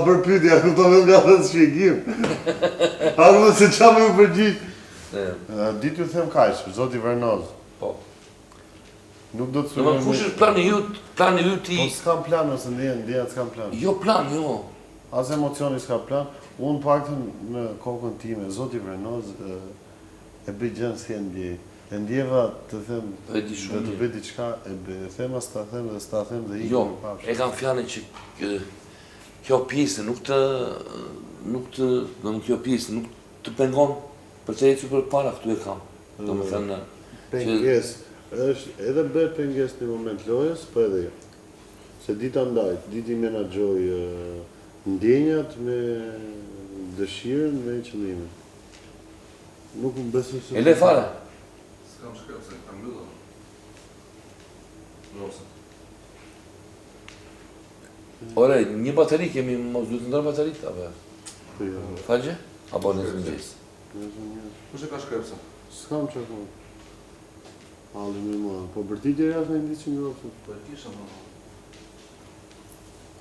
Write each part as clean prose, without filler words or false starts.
bërë pyetja, kuptove nga dhe shpjegim. Ako se qa me ju përgjigj. Ditë ju them kaq, zoti Vernoz. Po. Nuk do të Do më kush është plani yt i... Po s'kam plan ose ndjenjat s'kam plan. Jo plan, jo. As emocioni s'ka plan. Unë paktën në kokën time, zoti Vernoz e bëj gjën si e ndjej. E ndjeva të them, E di shumë të mirë. bëj diçka, e them as ta them dhe s'ta them dhe Jo, ikëm pafsh. e kam fjalën që kjo pjesë nuk të, kjo pjesë nuk të pengon për që ecë për para këtu e kam. Do më thënë, Penges, është edhe bëhet penges në moment lojës, po edhe jo. Se dita ndajt, diti menaxhoj ndjenjat me dëshirën, me qëllimin. Nuk më besoj se... e le fare. S'kam shkruar se kam mbyllur. Rosa. Ore, një bateri kemi, mos duhet të ndër baterit, apo? Po jo, Falgje? Apo në mëngjes? Kush e ka shkruar se? s'kam që thonë. Halli me mua, po bërtitje jashtë në indi që një rofë. Po e kisha më.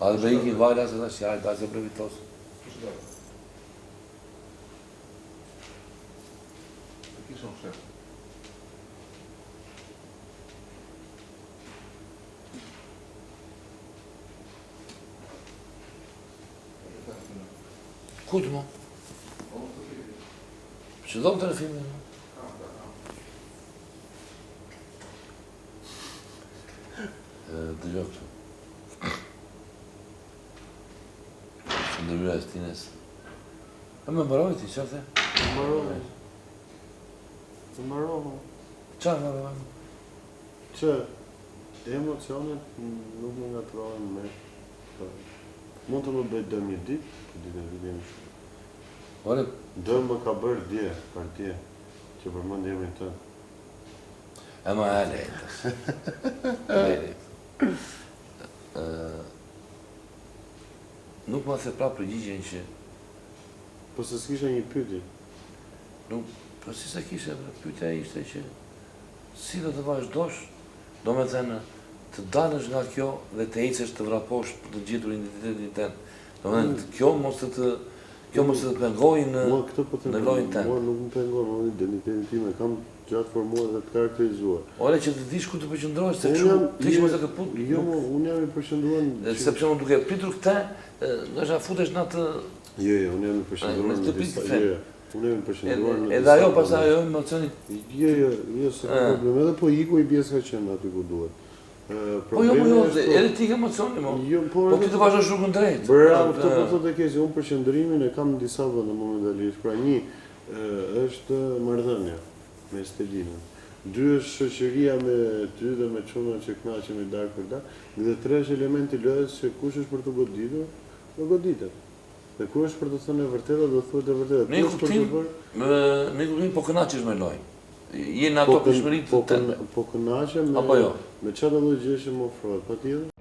A dhe ikin vajla se tash, ja, da se brevitos. Kush e ka? E kisha më shkruar. Kujtë mo? Që do më të në filmin? Dëgjoj këtu. Që ndërmyra e stines. E me mbaroj ti, qartë? Të mbarohë. Qarë mbaroj? Që emocionet nuk më ngatrohen me... Mund të më bëjt dëm një ditë, për ditë e vidim shumë. Ore, Dëm më ka bërë dje, për dje, që përmend emrin tënë. e ma e lejtës. Lejtë. Nuk ma the pra përgjigjen që... Po se s'kisha një pyetje. Nuk, po si se kishe, pyetja ishte që... Si do të vazhdosh, do me thënë, të dalësh nga kjo dhe të ecësh të vraposh për të gjetur identitetin tënd. Do me thënë, kjo mos të të pengojë Mua këtë po të në lojën tënde. Mua nuk më pengon, unë identitetin time kam gjatë formuar dhe të karakterizuar. Ore që të dish ku të përqendrohesh, se kështu të ish mos e ke put. Jo, unë jam i përqendruar. Se pse unë duke pritur këtë, ndoshta futesh në atë Jo, unë jam i përqendruar Në në shtëpi disa. të them. Jo, unë jam i përqendruar në edhe ajo pastaj ajo emocioni. Jo, se ka problem. Edhe po iku i bjes ka qenë aty ku duhet. Po jo, edhe ti ke emocioni, mo. Jo, Po ti të vazhdosh rrugën drejt. Bravo, këtë po thotë e kesi, unë përqendrimin e kam në disa vende momentalisht. Pra një është marrëdhënia me Stelinën. 2 është shoqëria me ty dhe me çuna që kënaqemi dar për dar. Dhe 3 është elementi i lojës që kush është për të goditur, do goditet. Dhe kur është për të thënë e vërtetë, do thuhet e vërtetë. Në kuptim, po kënaqesh me lojën. Je në ato pishmëritë të tënde. Po kënaqem me Apo jo? Me çfarë lloj gjësh më ofrohet, patjetër.